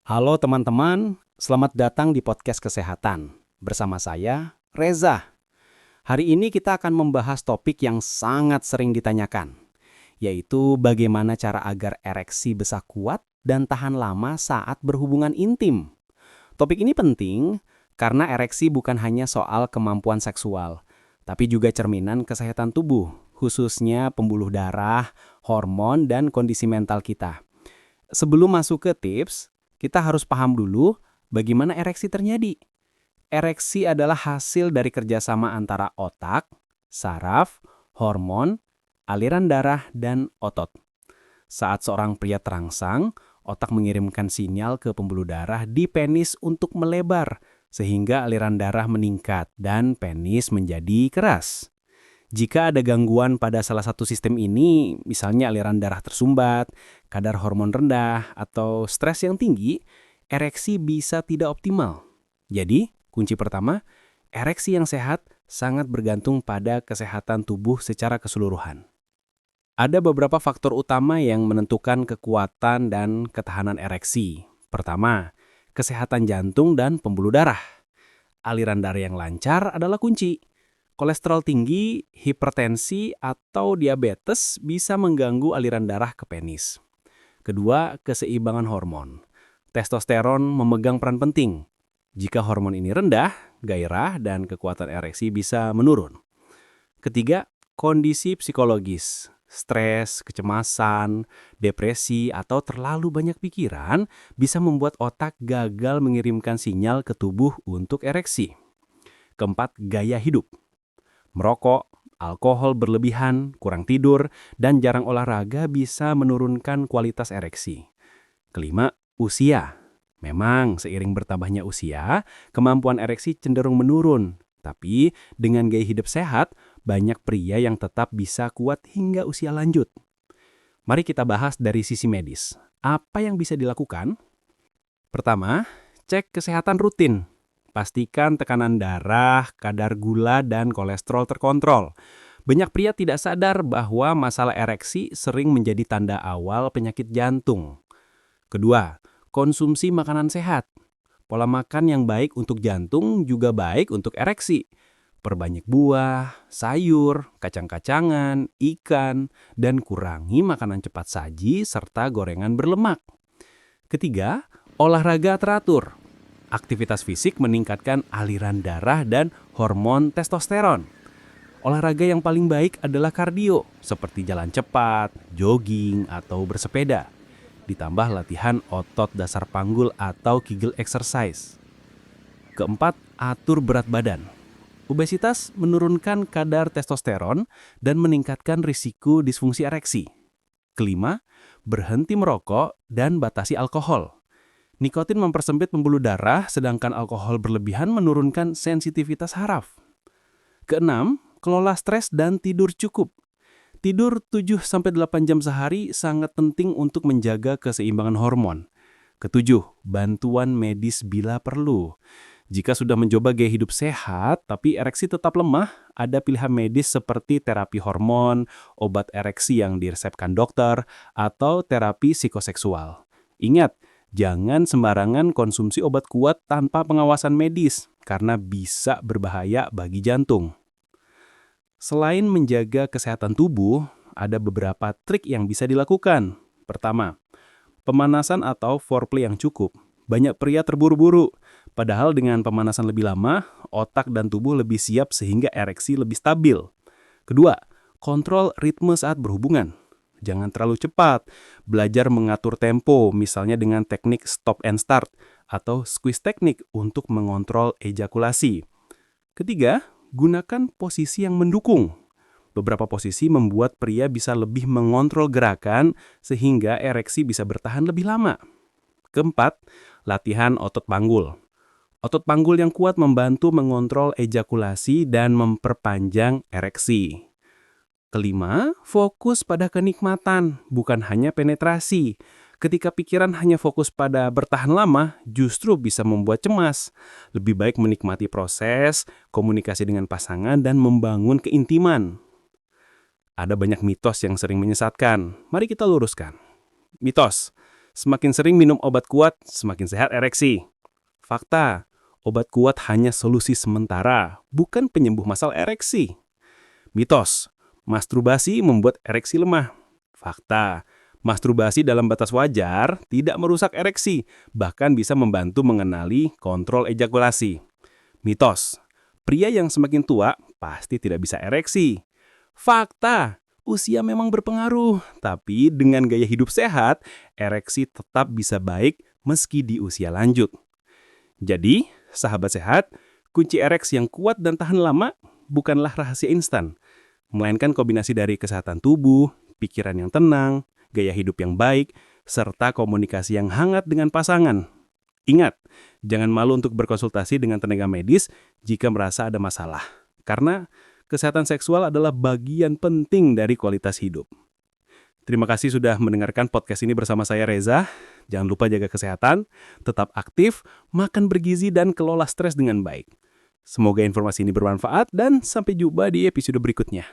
Halo teman-teman, selamat datang di podcast kesehatan. Bersama saya, Reza. Hari ini kita akan membahas topik yang sangat sering ditanyakan, yaitu bagaimana cara agar ereksi bisa kuat dan tahan lama saat berhubungan intim. Topik ini penting karena ereksi bukan hanya soal kemampuan seksual, tapi juga cerminan kesehatan tubuh, khususnya pembuluh darah, hormon, dan kondisi mental kita. Sebelum masuk ke tips, kita harus paham dulu bagaimana ereksi terjadi. Ereksi adalah hasil dari kerjasama antara otak, saraf, hormon, aliran darah, dan otot. Saat seorang pria terangsang, otak mengirimkan sinyal ke pembuluh darah di penis untuk melebar, sehingga aliran darah meningkat dan penis menjadi keras. Jika ada gangguan pada salah satu sistem ini, misalnya aliran darah tersumbat, kadar hormon rendah, atau stres yang tinggi, ereksi bisa tidak optimal. Jadi, kunci pertama, ereksi yang sehat sangat bergantung pada kesehatan tubuh secara keseluruhan. Ada beberapa faktor utama yang menentukan kekuatan dan ketahanan ereksi. Pertama, kesehatan jantung dan pembuluh darah. Aliran darah yang lancar adalah kunci. Kolesterol tinggi, hipertensi, atau diabetes bisa mengganggu aliran darah ke penis. Kedua, keseimbangan hormon. Testosteron memegang peran penting. Jika hormon ini rendah, gairah dan kekuatan ereksi bisa menurun. Ketiga, kondisi psikologis. Stres, kecemasan, depresi, atau terlalu banyak pikiran bisa membuat otak gagal mengirimkan sinyal ke tubuh untuk ereksi. Keempat, gaya hidup. Merokok, alkohol berlebihan, kurang tidur, dan jarang olahraga bisa menurunkan kualitas ereksi. Kelima, usia. Memang seiring bertambahnya usia, kemampuan ereksi cenderung menurun. Tapi dengan gaya hidup sehat, banyak pria yang tetap bisa kuat hingga usia lanjut. Mari kita bahas dari sisi medis. Apa yang bisa dilakukan? Pertama, cek kesehatan rutin. Pastikan tekanan darah, kadar gula, dan kolesterol terkontrol. Banyak pria tidak sadar bahwa masalah ereksi sering menjadi tanda awal penyakit jantung. Kedua, konsumsi makanan sehat. Pola makan yang baik untuk jantung juga baik untuk ereksi. Perbanyak buah, sayur, kacang-kacangan, ikan, dan kurangi makanan cepat saji serta gorengan berlemak. Ketiga, olahraga teratur. Aktivitas fisik meningkatkan aliran darah dan hormon testosteron. Olahraga yang paling baik adalah kardio, seperti jalan cepat, jogging, atau bersepeda. Ditambah latihan otot dasar panggul atau Kegel exercise. Keempat, atur berat badan. Obesitas menurunkan kadar testosteron dan meningkatkan risiko disfungsi ereksi. Kelima, berhenti merokok dan batasi alkohol. Nikotin mempersempit pembuluh darah, sedangkan alkohol berlebihan menurunkan sensitivitas saraf. Keenam, kelola stres dan tidur cukup. Tidur 7-8 jam sehari sangat penting untuk menjaga keseimbangan hormon. Ketujuh, bantuan medis bila perlu. Jika sudah mencoba gaya hidup sehat, tapi ereksi tetap lemah, ada pilihan medis seperti terapi hormon, obat ereksi yang diresepkan dokter, atau terapi psikoseksual. Ingat, jangan sembarangan konsumsi obat kuat tanpa pengawasan medis, karena bisa berbahaya bagi jantung. Selain menjaga kesehatan tubuh, ada beberapa trik yang bisa dilakukan. Pertama, pemanasan atau foreplay yang cukup. Banyak pria terburu-buru, padahal dengan pemanasan lebih lama, otak dan tubuh lebih siap sehingga ereksi lebih stabil. Kedua, kontrol ritme saat berhubungan. Jangan terlalu cepat. Belajar mengatur tempo, misalnya dengan teknik stop and start atau squeeze teknik untuk mengontrol ejakulasi. Ketiga, gunakan posisi yang mendukung. Beberapa posisi membuat pria bisa lebih mengontrol gerakan sehingga ereksi bisa bertahan lebih lama. Keempat, latihan otot panggul. Otot panggul yang kuat membantu mengontrol ejakulasi dan memperpanjang ereksi. Kelima, fokus pada kenikmatan, bukan hanya penetrasi. Ketika pikiran hanya fokus pada bertahan lama, justru bisa membuat cemas. Lebih baik menikmati proses, komunikasi dengan pasangan, dan membangun keintiman. Ada banyak mitos yang sering menyesatkan. Mari kita luruskan. Mitos, Semakin sering minum obat kuat, semakin sehat ereksi. Fakta, obat kuat hanya solusi sementara, bukan penyembuh masalah ereksi. Mitos, masturbasi membuat ereksi lemah. Fakta, masturbasi dalam batas wajar tidak merusak ereksi, bahkan bisa membantu mengenali kontrol ejakulasi. Mitos, pria yang semakin tua pasti tidak bisa ereksi. Fakta, usia memang berpengaruh, tapi dengan gaya hidup sehat, ereksi tetap bisa baik meski di usia lanjut. Jadi, sahabat sehat, kunci ereksi yang kuat dan tahan lama bukanlah rahasia instan, melainkan kombinasi dari kesehatan tubuh, pikiran yang tenang, gaya hidup yang baik, serta komunikasi yang hangat dengan pasangan. Ingat, jangan malu untuk berkonsultasi dengan tenaga medis jika merasa ada masalah, karena kesehatan seksual adalah bagian penting dari kualitas hidup. Terima kasih sudah mendengarkan podcast ini bersama saya Reza. Jangan lupa jaga kesehatan, tetap aktif, makan bergizi, dan kelola stres dengan baik. Semoga informasi ini bermanfaat dan sampai jumpa di episode berikutnya.